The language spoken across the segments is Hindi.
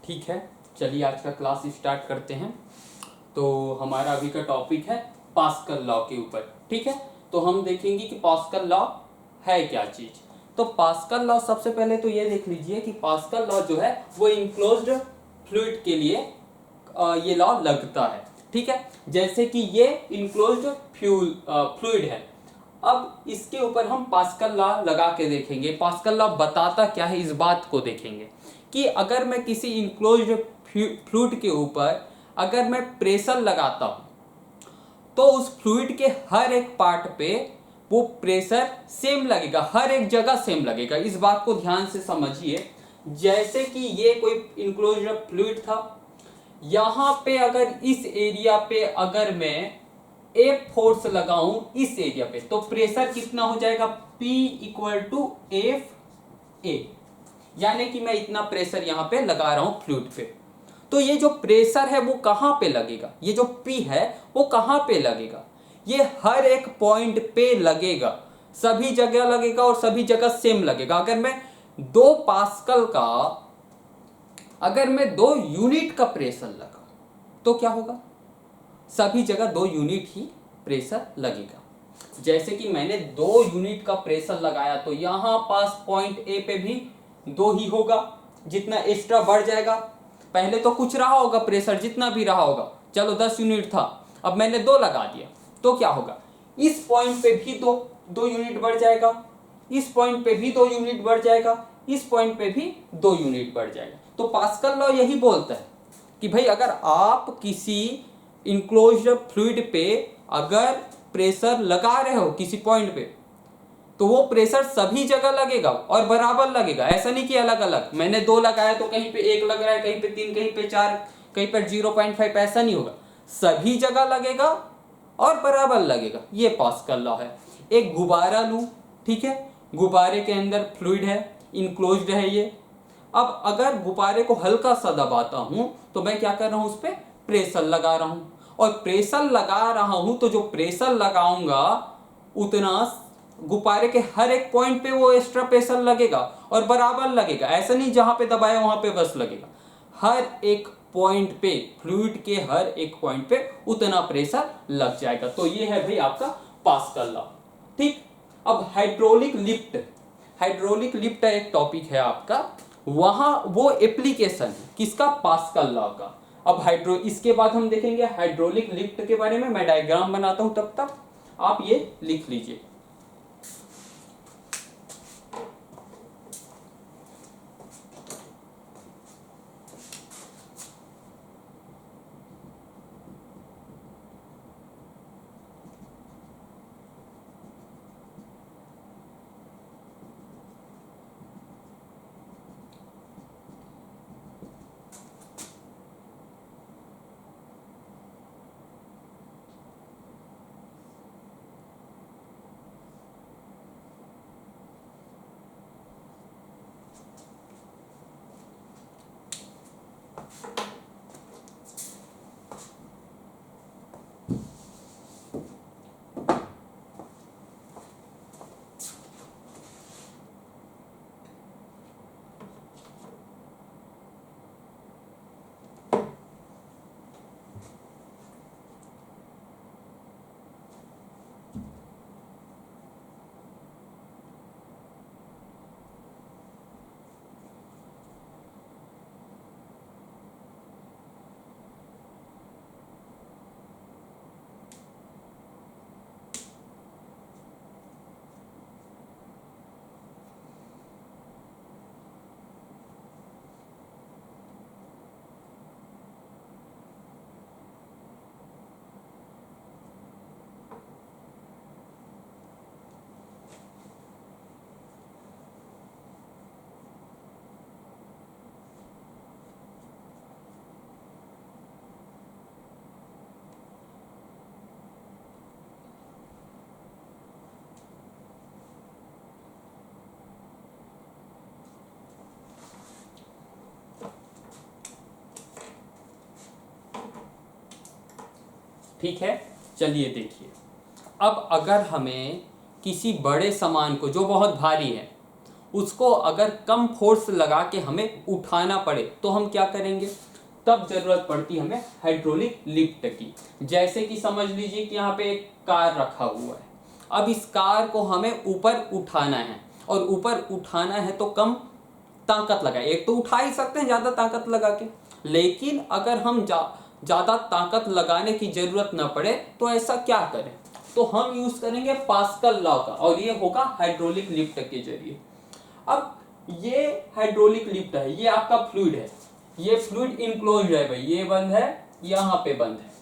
ठीक है, चलिए आज का क्लास स्टार्ट करते हैं। तो हमारा अभी का टॉपिक है पास्कल लॉ के ऊपर। ठीक है, तो हम देखेंगे कि पास्कल लॉ है क्या चीज। तो पास्कल लॉ, सबसे पहले तो ये देख लीजिए कि पास्कल लॉ जो है वो इनक्लोज्ड फ्लूइड के लिए ये लॉ लगता है। ठीक है, जैसे कि ये इनक्लोज्ड फ्लूइड है। अब इसके ऊपर हम पास्कल लॉ लगा के देखेंगे। पास्कल लॉ बताता क्या है, इस बात को देखेंगे कि अगर मैं किसी इनक्लोज्ड फ्लूइड के ऊपर अगर मैं प्रेशर लगाता हूं तो उस फ्लूइड के हर एक पार्ट पे वो प्रेशर सेम लगेगा, हर एक जगह सेम लगेगा। इस बात को ध्यान से समझिए। जैसे कि ये कोई इनक्लोज्ड फ्लूइड था, यहां पे अगर इस एरिया पे अगर मैं एफ फोर्स लगाऊं इस एरिया पे, तो प्रेशर कितना हो जाएगा, P equal to F A. यानी कि मैं इतना प्रेशर यहां पे लगा रहा हूं फ्लूइड पे। तो ये जो प्रेशर है वो कहां पे लगेगा, ये जो P है वो कहां पे लगेगा, ये हर एक पॉइंट पे लगेगा, सभी जगह लगेगा और सभी जगह सेम लगेगा। अगर मैं 2 पास्कल का, अगर मैं 2 यूनिट का प्रेशर लगाऊं तो क्या होगा, सभी जगह 2 यूनिट ही प्रेशर लगेगा। जैसे कि मैंने 2 यूनिट का प्रेशर लगाया तो यहां पास पॉइंट ए पे भी 2 ही होगा, जितना एक्स्ट्रा बढ़ जाएगा। पहले तो कुछ रहा होगा प्रेशर, जितना भी रहा होगा, चलो 10 यूनिट था, अब मैंने 2 लगा दिया तो क्या होगा, इस पॉइंट पे भी 2 यूनिट बढ़ जाएगा, इस पॉइंट पे भी 2 यूनिट बढ़ जाएगा, इस पॉइंट पे भी 2 यूनिट बढ़ जाएगा। तो पास्कल लॉ यही बोलता है कि भाई अगर आप किसी इनक्लोज्ड फ्लूइड पे अगर प्रेशर लगा रहे हो किसी पॉइंट पे, तो वो प्रेशर सभी जगह लगेगा और बराबर लगेगा। ऐसा नहीं कि अलग अलग, मैंने 2 लगाया तो कहीं पे 1 लग रहा है, कहीं पे 3, कहीं पे 4, कहीं पर 0.5, ऐसा नहीं होगा, सभी जगह लगेगा और बराबर लगेगा। ये पास्कल लॉ है। एक गुब्बारा लूं, ठीक है, गुब्बारे के अंदर फ्लूइड है, इनक्लोज्ड है ये। अब अगर गुब्बारे को हल्का सा दबाता हूं तो मैं क्या कर रहा हूं, उस पर प्रेशर लगा रहा हूं, और प्रेशर लगा रहा हूं तो जो प्रेशर लगाऊंगा उतना गुब्बारे के हर एक पॉइंट पे वो एक्स्ट्रा प्रेशर लगेगा और बराबर लगेगा। ऐसा नहीं जहां पे दबाया वहां पे बस लगेगा, हर एक पॉइंट पे, फ्लूइड के हर एक पॉइंट पे उतना प्रेशर लग जाएगा। तो ये है भाई आपका पास्कल लॉ। ठीक, अब हाइड्रोलिक लिफ्ट, हाइड्रोलिक लिफ्ट एक टॉपिक है आपका, वहां वो एप्लीकेशन है किसका, पास्कल लॉ का। अब इसके बाद हम देखेंगे हाइड्रोलिक लिफ्ट के बारे में। मैं डायग्राम बनाता हूं, तब तक आप ये लिख लीजिए। ठीक है, चलिए देखिए। अब अगर हमें किसी बड़े सामान को जो बहुत भारी है उसको अगर कम फोर्स लगा के हमें उठाना पड़े तो हम क्या करेंगे, तब जरूरत पड़ती है हमें हाइड्रोलिक लिफ्ट की। जैसे कि समझ लीजिए कि यहाँ पे एक कार रखा हुआ है, अब इस कार को हमें ऊपर उठाना है, और ऊपर उठाना है तो कम ताकत लगाए। एक तो उठा ही सकते हैं ज़्यादा ताकत लगा के, लेकिन अगर हम ज़्यादा ताकत लगाने की ज़रूरत ना पड़े तो ऐसा क्या करें, तो हम यूज़ करेंगे पास्कल लॉ का, और ये होगा हाइड्रोलिक लिफ्ट के जरिए। अब ये हाइड्रोलिक लिफ्ट है, ये आपका फ्लूइड है, ये फ्लूइड इनक्लोज्ड है भाई, ये बंद है, यहाँ पे बंद है।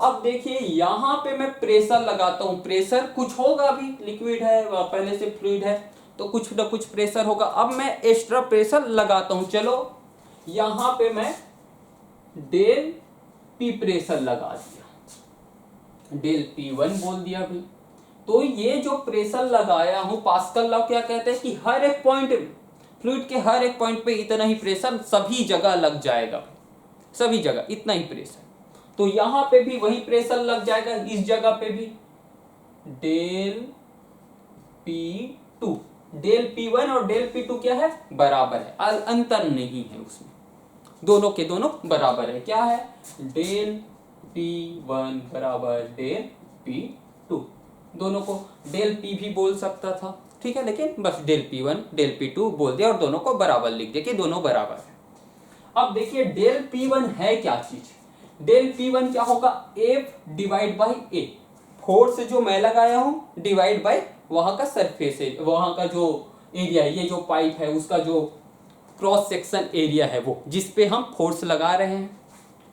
अब देखिए यहाँ पे मैं प्रेशर लगाता हूँ, प्रेशर कुछ होगा, अभी लिक्विड है, पहले से फ्लूइड है तो कुछ ना कुछ प्रेशर होगा। अब मैं एक्स्ट्रा प्रेशर लगाता हूँ, चलो यहाँ पे मैं डेल पी प्रेशर लगा दिया, डेल P1 बोल दिया भाई। तो ये जो प्रेशर लगाया हूं, पास्कल लॉ क्या कहते हैं कि हर एक पॉइंट, फ्लूइड के हर एक पॉइंट पे इतना ही प्रेशर सभी जगह लग जाएगा, सभी जगह इतना ही प्रेशर। तो यहां पे भी वही प्रेशर लग जाएगा, इस जगह पे भी डेल P2, डेल P1 और डेल P2 क्या है, बराबर है, अंतर नहीं है उसमें, दोनों के दोनों बराबर है। क्या है, डेल P1 बराबर डेल P2, दोनों को डेल P भी बोल सकता था, ठीक है, लेकिन बस डेल P1 डेल P2 बोल दिया और दोनों को बराबर लिख दिया कि दोनों बराबर है। अब देखिए डेल P1 है क्या चीज, डेल P1 क्या होगा, F divide by A, force जो मैं लगाया हूं डिवाइड बाई वहां का सरफेस है, वहां का जो एरिया है, ये जो पाइप है उसका जो क्रॉस सेक्शन एरिया है वो, जिस पे हम फोर्स लगा रहे हैं,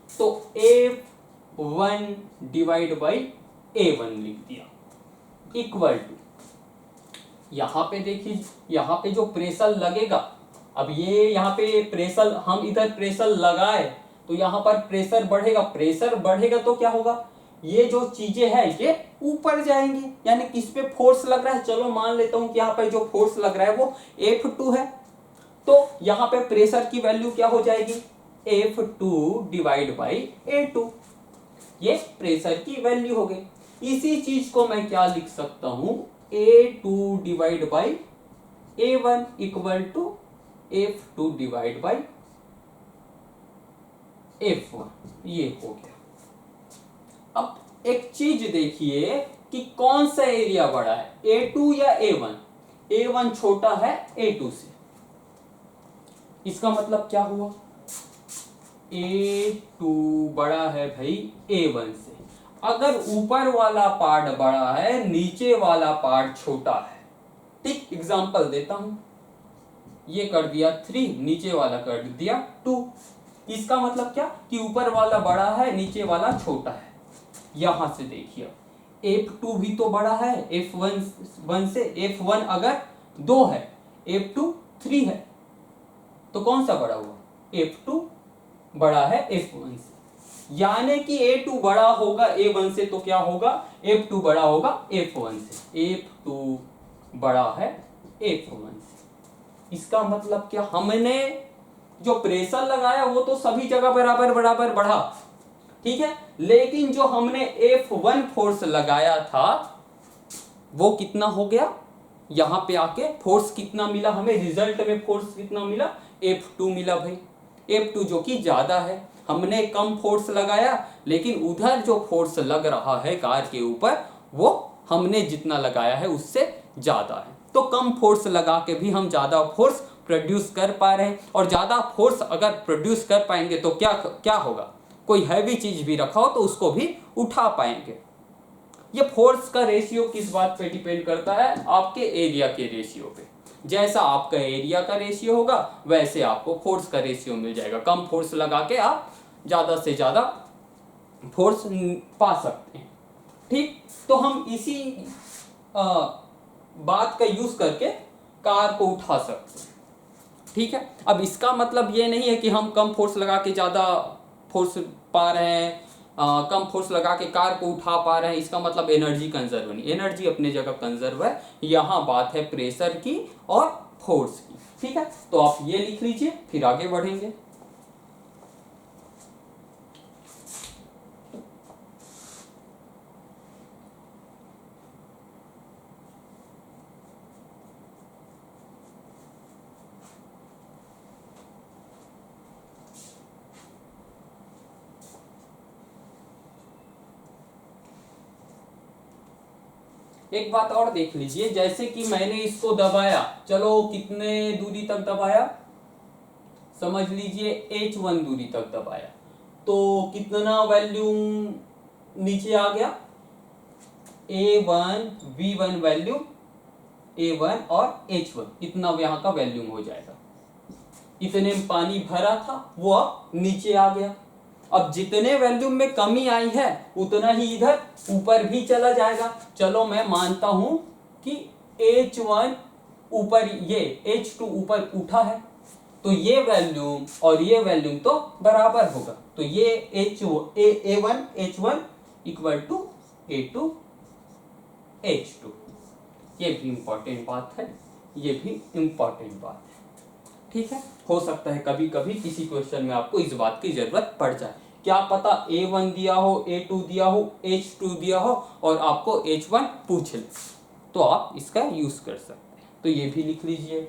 तो F1 डिवाइड बाई A1 लिख दिया, इक्वल टू, यहाँ पे देखिए यहाँ पे जो प्रेशर लगेगा, अब ये यहाँ पे प्रेशर, हम इधर प्रेशर लगाए तो यहाँ पर प्रेशर बढ़ेगा, प्रेशर बढ़ेगा तो क्या होगा, ये जो चीजें हैं ये ऊपर जाएंगी, यानी किस पे फोर्स लग रहा है, चलो मान लेता हूं कि यहाँ पर जो फोर्स लग रहा है वो F2 है, तो यहाँ पे प्रेशर की वैल्यू क्या हो जाएगी, F2 डिवाइड बाई A2, ये प्रेशर की वैल्यू हो गई। इसी चीज को मैं क्या लिख सकता हूं, A2 divide by A1 equal to F2 divide by F1, ये हो गया। अब एक चीज देखिए कि कौन सा एरिया बड़ा है, A2 या A1, A1 छोटा है A2 से, इसका मतलब क्या हुआ, A2 बड़ा है भाई A1 से। अगर ऊपर वाला पार्ट बड़ा है, नीचे वाला पार्ट छोटा है, ठीक, एग्जांपल देता हूं, ये कर दिया 3, नीचे वाला कर दिया 2, इसका मतलब क्या कि ऊपर वाला बड़ा है, नीचे वाला छोटा है। यहां से देखिए F2 भी तो बड़ा है F1 से, F1 अगर 2 है, F2 3 है, तो कौन सा बड़ा हुआ, F2 बड़ा है F1 से, यानी कि A2 बड़ा होगा A1 से, तो क्या होगा, F2 बड़ा होगा F1 से, F2 बड़ा है F1 से। इसका मतलब क्या, हमने जो प्रेशर लगाया वो तो सभी जगह बराबर बराबर बढ़ा, ठीक है, लेकिन जो हमने F1 फोर्स लगाया था वो कितना हो गया, यहां पे आके फोर्स कितना मिला हमें, रिजल्ट में फोर्स कितना मिला, F2 मिला भाई, F2 जो कि ज्यादा है, हमने कम फोर्स लगाया लेकिन उधर जो फोर्स लग रहा है कार के ऊपर वो हमने जितना लगाया है उससे ज्यादा है, तो कम फोर्स लगा के भी हम ज्यादा फोर्स प्रोड्यूस कर पा रहे हैं, और ज्यादा फोर्स अगर प्रोड्यूस कर पाएंगे तो क्या क्या होगा, कोई हैवी चीज भी रखा हो तो उसको भी उठा पाएंगे। ये फोर्स का रेशियो किस बात पे डिपेंड करता है, आपके एरिया के रेशियो पे, जैसा आपका एरिया का रेशियो होगा वैसे आपको फोर्स का रेशियो मिल जाएगा, कम फोर्स लगा के आप ज्यादा से ज्यादा फोर्स पा सकते हैं, ठीक। तो हम इसी बात का यूज करके कार को उठा सकते हैं, ठीक है। अब इसका मतलब ये नहीं है कि हम कम फोर्स लगा के ज्यादा फोर्स पा रहे हैं, कम फोर्स लगा के कार को उठा पा रहे हैं, इसका मतलब एनर्जी कंजर्व नहीं, एनर्जी अपने जगह कंजर्व है, यहाँ बात है प्रेशर की और फोर्स की, ठीक है। तो आप ये लिख लीजिए, फिर आगे बढ़ेंगे। एक बात और देख लीजिए, जैसे कि मैंने इसको दबाया, चलो कितने दूरी तक दबाया, समझ लीजिए H1 दूरी तक दबाया, तो कितना वैल्यूम नीचे आ गया, A1 V1 वैल्यूम A1 और H1 इतना यहाँ का वैल्यूम हो जाएगा। इतने में पानी भरा था वो अब नीचे आ गया। अब जितने वैल्यूम में कमी आई है उतना ही इधर ऊपर भी चला जाएगा। चलो मैं मानता हूं कि H1 ऊपर, ये H2 ऊपर उठा है, तो ये वैल्यूम और ये वैल्यूम तो बराबर होगा, तो ये A1 H1 equal to A2 H2। ये भी इंपॉर्टेंट बात है, ये भी इंपॉर्टेंट बात है। ठीक है, हो सकता है कभी कभी किसी क्वेश्चन में आपको इस बात की जरूरत पड़ जाए, क्या पता A1 दिया हो, A2 दिया हो, H2 दिया हो और आपको H1 पूछ ले, तो आप इसका यूज कर सकते हैं। तो ये भी लिख लीजिए।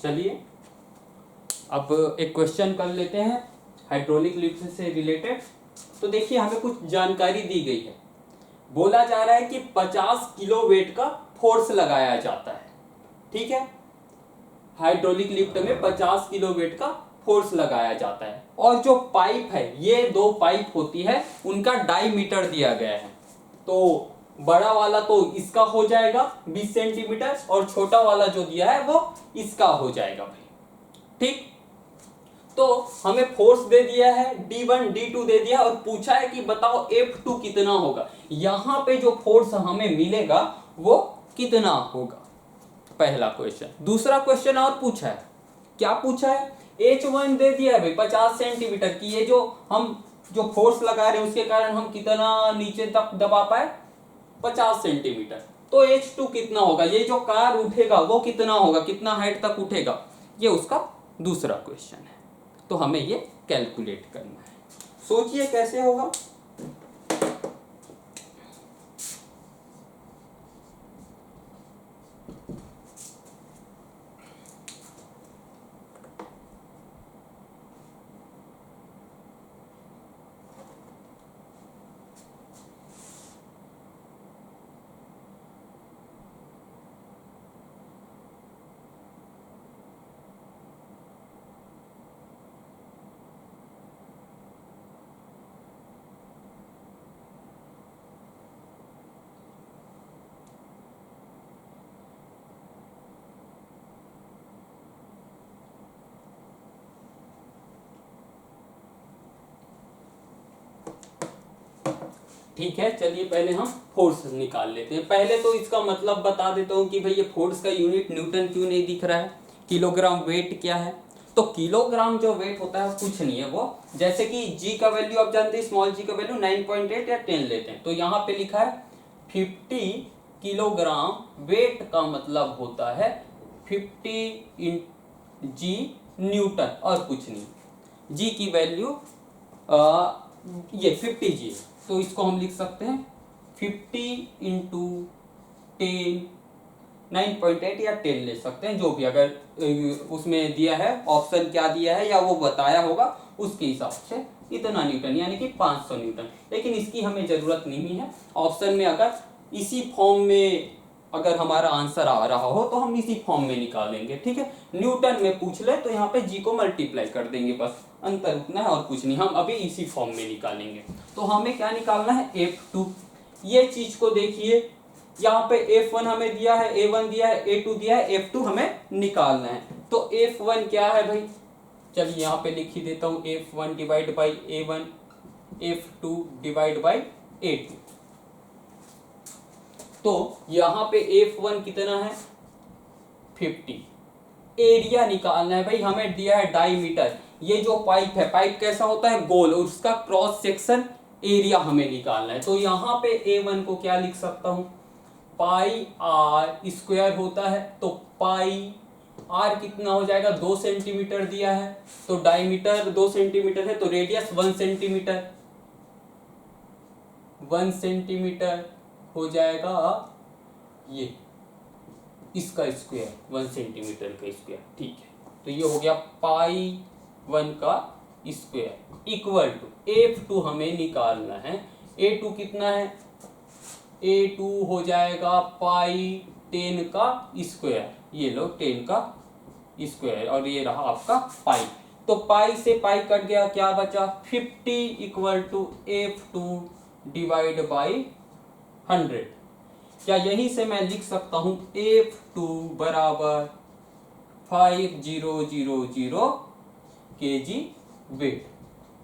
चलिए अब एक क्वेश्चन कर लेते हैं हाइड्रोलिक लिफ्ट से रिलेटेड। तो देखिए हमें कुछ जानकारी दी गई है। बोला जा रहा है कि 50 किलो वेट का फोर्स लगाया जाता है। ठीक है, हाइड्रोलिक लिफ्ट में 50 किलो वेट का फोर्स लगाया जाता है और जो पाइप है, ये दो पाइप होती है, उनका डायमीटर दिया गया है। तो बड़ा वाला तो इसका हो जाएगा 20 सेंटीमीटर और छोटा वाला जो दिया है वो इसका हो जाएगा भाई। ठीक, तो हमें फोर्स दे दिया है D1 D2 दे दिया और पूछा है कि बताओ F2 कितना होगा। यहां पे जो फोर्स हमें मिलेगा वो कितना होगा, पहला क्वेश्चन। दूसरा क्वेश्चन और पूछा है, क्या पूछा है, H1 दे दिया है भाई 50 सेंटीमीटर की, ये जो हम जो फोर्स लगा रहे हैं उसके कारण हम कितना नीचे तक दबा पाए 50 सेंटीमीटर। तो H2 कितना होगा, ये जो कार उठेगा वो कितना होगा, कितना हाइट तक उठेगा, ये उसका दूसरा क्वेश्चन है। तो हमें ये कैलकुलेट करना है। सोचिए कैसे होगा। ठीक है, चलिए पहले हम फोर्स निकाल लेते हैं। पहले तो इसका मतलब बता देता हूं कि भाई ये फोर्स का यूनिट न्यूटन क्यों नहीं दिख रहा है, किलोग्राम वेट क्या है। तो किलोग्राम जो वेट होता है कुछ नहीं है, वो जैसे कि जी का वैल्यू आप जानते हैं, स्मॉल जी का वैल्यू 9.8 या 10 लेते हैं। तो यहाँ पे लिखा है 50 किलोग्राम, वेट का मतलब होता है 50 इन जी न्यूटन और कुछ नहीं। जी की वैल्यू ये 50 जी है, तो इसको हम लिख सकते हैं 50 इंटू 10, 9.8 या 10 ले सकते हैं, जो भी अगर उसमें दिया है, ऑप्शन क्या दिया है या वो बताया होगा उसके हिसाब से इतना न्यूटन, यानी कि 500 न्यूटन। लेकिन इसकी हमें जरूरत नहीं है। ऑप्शन में अगर इसी फॉर्म में अगर हमारा आंसर आ रहा हो तो हम इसी फॉर्म में निकालेंगे। ठीक है, न्यूटन में पूछ ले तो यहाँ पे जी को मल्टीप्लाई कर देंगे, बस अंतर उतना है और कुछ नहीं। हम अभी इसी फॉर्म में निकालेंगे। तो हमें क्या निकालना है, F2। ये चीज को देखिए, यहाँ पे F1 हमें दिया है, A1 दिया है, A2 दिया है, F2 हमें निकालना है। तो F1 क्या है भाई, चलिए यहाँ पे लिख ही देता हूँ, F1 divide by A1, F2 divide by A2। तो यहाँ पे F1 कितना है 50। एरिया निकालना है भाई, हमें दिया है डायमीटर। ये जो पाइप है, पाइप कैसा होता है, गोल, और उसका क्रॉस सेक्शन एरिया हमें निकालना है। तो यहाँ पे A1 को क्या लिख सकता हूँ, पाई आर स्क्वायर होता है। तो पाई आर कितना हो जाएगा, 2 सेंटीमीटर दिया है, तो डायमीटर 2 सेंटीमीटर है, तो रेडियस 1 सेंटीमीटर, 1 सेंटीमीटर हो जाएगा ये इसका स्क्वायर, 1 सेंटीमीटर का स्क्वायर। ठीक है, तो ये हो गया पाई 1 का स्क्वायर इक्वल टू F2 हमें निकालना है। A2 कितना है, A2 हो जाएगा पाई 10 का स्क्वायर, ये लो 10 का स्क्वायर, और ये रहा आपका पाई। तो पाई से पाई कट गया, क्या बचा 50 equal to F2 divide by 100। क्या यहीं से मैं लिख सकता हूं F2 बराबर 5000 kg वेट।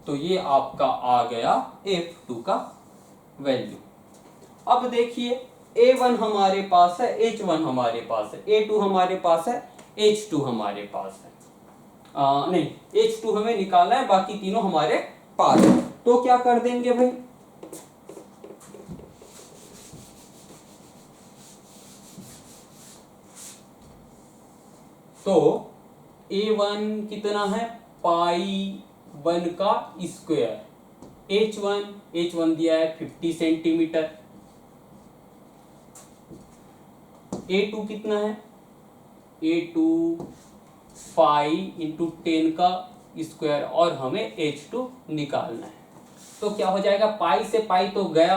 तो ये आपका आ गया F2 का वैल्यू। अब देखिए A1 हमारे पास है, H1 हमारे पास है, A2 हमारे पास है, H2 हमारे पास है, नहीं H2 हमें निकालना है, बाकी तीनों हमारे पास है। तो क्या कर देंगे भाई, तो A1 कितना है, पाई 1 का स्क्वायर, H1 दिया है 50 सेंटीमीटर, A2 कितना है, A2 5 इंटू 10 का स्क्वायर और हमें H2 निकालना है। तो क्या हो जाएगा, पाई से पाई तो गया,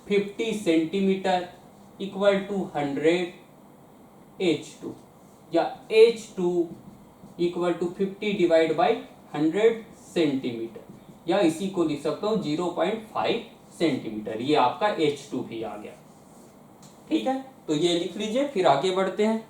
50 सेंटीमीटर इक्वल टू 100 H2, या H2 equal to 50 divide by 100 centimetre, या इसी को लिख सकता हूँ 0.5 सेंटीमीटर। ये आपका H2 भी आ गया। ठीक है, तो ये लिख लीजिए, फिर आगे बढ़ते हैं।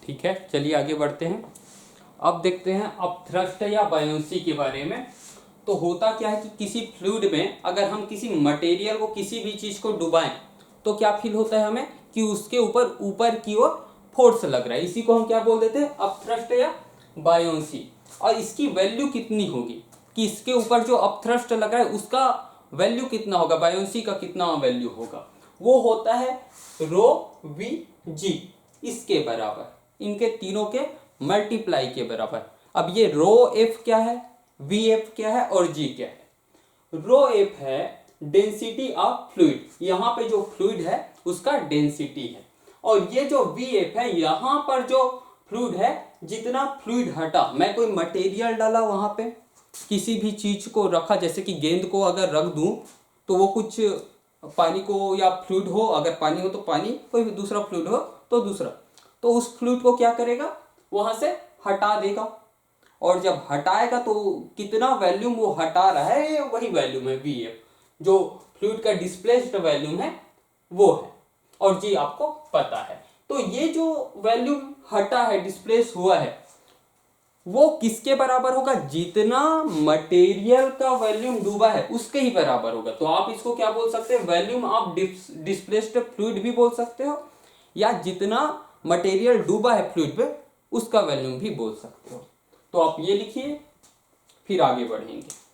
ठीक है, चलिए आगे बढ़ते हैं। अब देखते हैं अपथ्रस्ट या बायोंसी के बारे में। तो होता क्या है कि किसी फ्लूइड में अगर हम किसी मटेरियल को, किसी भी चीज को डुबाएं तो क्या फील होता है हमें कि उसके ऊपर की ओर फोर्स लग रहा है। इसी को हम क्या बोल देते हैं, अपथ्रस्ट या बायोंसी। और इसकी वैल्यू कितनी होगी कि इसके ऊपर जो अपथ्रस्ट लग रहा है उसका वैल्यू कितना होगा, बायोंसी का कितना वैल्यू होगा, वो होता है रो वी जी, इसके बराबर, इनके तीनों के मल्टीप्लाई के बराबर। अब ये रो एफ क्या है, वी एफ क्या है और जी क्या है। रो एफ है डेंसिटी ऑफ फ्लूइड, यहां पे जो फ्लूइड है उसका डेंसिटी है। और ये जो वी एफ है, यहां पर जो फ्लूइड है, जितना फ्लूइड हटा, मैं कोई मटेरियल डाला वहां पे, किसी भी चीज को रखा, जैसे कि गेंद को अगर रख दूं तो वो कुछ पानी को या फ्लूइड हो, अगर पानी हो तो पानी, कोई दूसरा फ्लूइड हो तो दूसरा, तो उस फ्लूइड को क्या करेगा, वहां से हटा देगा। और जब हटाएगा तो कितना वॉल्यूम वो हटा रहा है, ये वही वॉल्यूम है वी एफ, जो फ्लूइड का डिस्प्लेस्ड वॉल्यूम है वो है। और जी आपको पता है। तो ये जो वॉल्यूम हटा है, डिस्प्लेस हुआ है, वो किसके बराबर होगा, जितना मटेरियल का वॉल्यूम डूबा है उसके ही बराबर होगा। तो आप इसको क्या बोल सकते हैं, वॉल्यूम ऑफ डिस्प्लेस्ड फ्लूइड भी बोल सकते हो, या जितना मटेरियल डूबा है फ्लूइड पे उसका वॉल्यूम भी बोल सकते हो। तो आप ये लिखिए, फिर आगे बढ़ेंगे।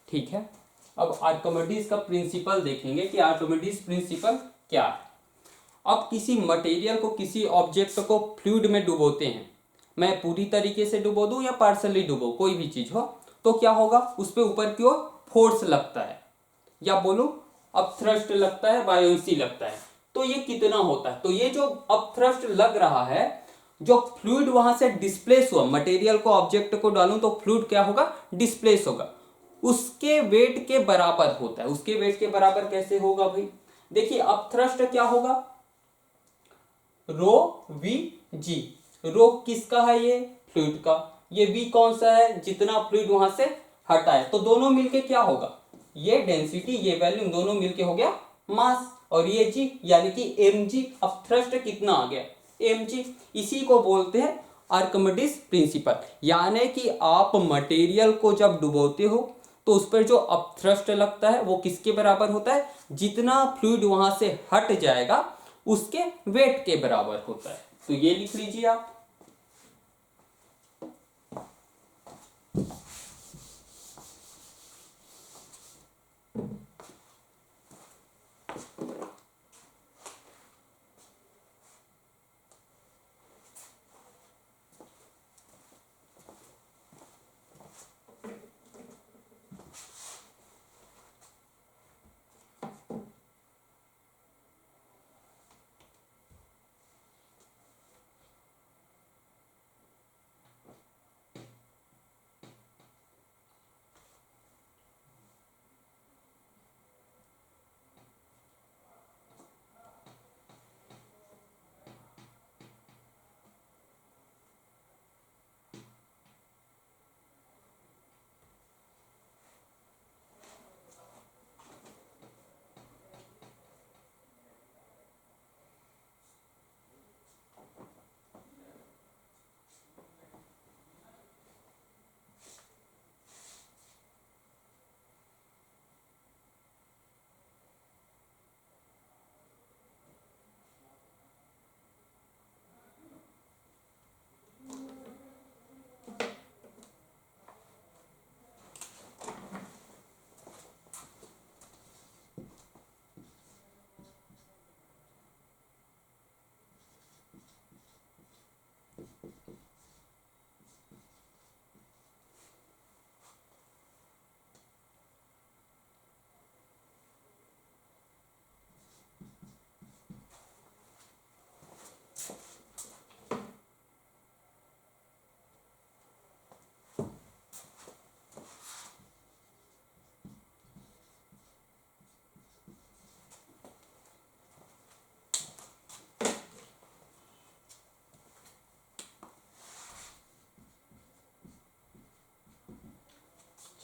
ठीक है, अब आर्किमिडीज का प्रिंसिपल देखेंगे कि आर्किमिडीज प्रिंसिपल क्या है। अब किसी मटेरियल को, किसी ऑब्जेक्ट को फ्लूइड में डुबोते हैं, मैं पूरी तरीके से डुबो दूं या पार्सली डुबो, कोई भी चीज हो, तो क्या होगा, उस पर ऊपर की ओर फोर्स लगता है, या बोलूं अपथ्रस्ट लगता है, बायोंसी लगता है। तो ये कितना होता है, तो ये जो अपथ्रस्ट लग रहा है, जो फ्लूइड वहां से डिस्प्लेस हुआ, मटेरियल को, ऑब्जेक्ट को डालूं तो फ्लूइड क्या होगा, डिस्प्लेस होगा, उसके वेट के बराबर होता है। उसके वेट के बराबर कैसे होगा भाई, देखिए अपथ्रस्ट क्या होगा, रो वी जी। रो किसका है, ये फ्लूइड का, ये वी कौन सा है, जितना फ्लूइड वहां से हटा है। तो दोनों मिलके क्या होगा, ये डेंसिटी, ये वॉल्यूम, दोनों मिलके हो गया मास, और ये जी यानी कि mg। अब थ्रस्ट कितना आ गया, mg। इसी को बोलते हैं आर्किमिडीज प्रिंसिपल, यानी कि आप मटेरियल को जब डुबोते हो तो उस पर जो अपथ्रस्ट लगता है वो किसके बराबर होता है, जितना फ्लूइड वहां से हट जाएगा उसके वेट के बराबर होता है। तो ये लिख लीजिए आप।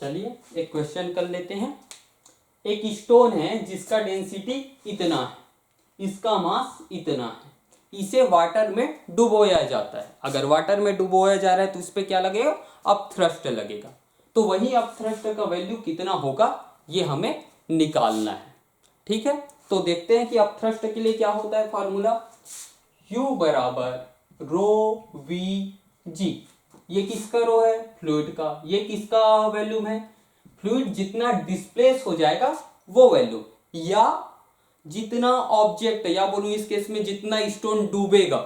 चलिए एक क्वेश्चन कर लेते हैं। एक स्टोन है जिसका डेंसिटी इतना है, इसका मास इतना है, इसे वाटर में डुबोया जाता है। अगर वाटर में डुबोया जा रहा है तो उस पर क्या लगेगा, अपथ्रस्ट लगेगा। तो वही अपथ्रस्ट का वैल्यू कितना होगा ये हमें निकालना है। ठीक है, तो देखते हैं कि अपथ्रस्ट के लिए क्या होता है फॉर्मूला, U बराबर रो वी जी। ये किसका रो है, फ्लूइड का। ये किसका वैल्यूम है, फ्लूइड जितना डिस्प्लेस हो जाएगा वो वैल्यू, या जितना ऑब्जेक्ट, या बोलूं इस केस में जितना स्टोन डूबेगा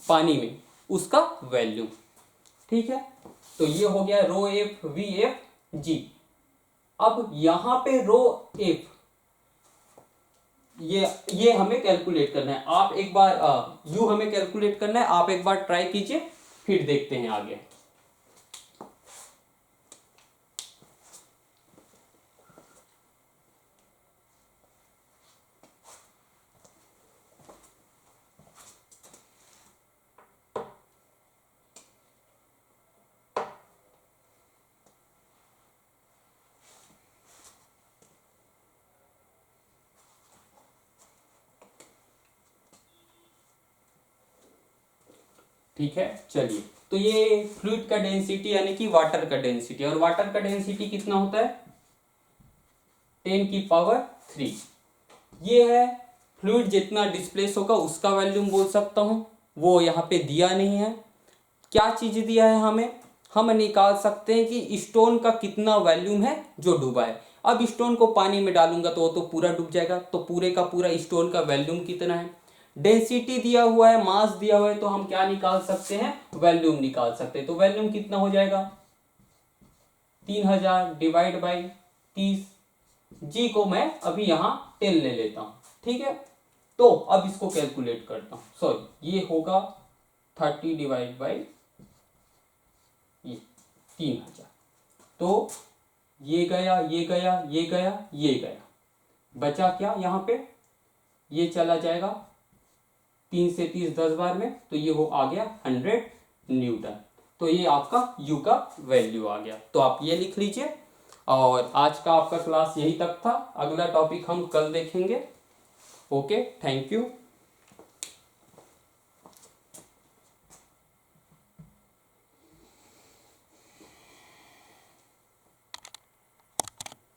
पानी में उसका वैल्यू। ठीक है, तो ये हो गया रो एफ वी एफ जी। अब यहां पे रो एफ ये हमें कैलकुलेट करना है। आप एक बार यू हमें कैलकुलेट करना है, आप एक बार ट्राई कीजिए फिर देखते हैं आगे। ठीक है, चलिए तो ये फ्लूइड का डेंसिटी यानी कि वाटर का डेंसिटी, और वाटर का डेंसिटी कितना होता है 10⁻³ ये है। फ्लूइड जितना डिस्प्लेस होगा उसका वैल्यूम बोल सकता हूं, वो यहाँ पे दिया नहीं है। क्या चीज दिया है हमें, हम निकाल सकते हैं कि स्टोन का कितना वैल्यूम है जो डूबा है। अब स्टोन को पानी में डालूंगा तो वो तो पूरा डूब जाएगा, तो पूरे का पूरा स्टोन का वैल्यूम कितना है। डेंसिटी दिया हुआ है, मास दिया हुआ है, तो हम क्या निकाल सकते हैं, वैल्यूम निकाल सकते हैं। तो वैल्यूम कितना हो जाएगा 3000 डिवाइड बाई 30। जी को मैं अभी यहां 10 ले लेता हूं। ठीक है, तो अब इसको कैलकुलेट करता हूं। सॉरी, ये होगा 30 डिवाइड बाई 3000। तो ये गया, ये गया, ये गया, ये गया, बचा क्या यहाँ पे, ये चला जाएगा 3 से 30 10 बार में, तो ये हो आ गया 100 न्यूटन। तो ये आपका यू का वैल्यू आ गया। तो आप ये लिख लीजिए और आज का आपका क्लास यही तक था, अगला टॉपिक हम कल देखेंगे। Okay, thank you.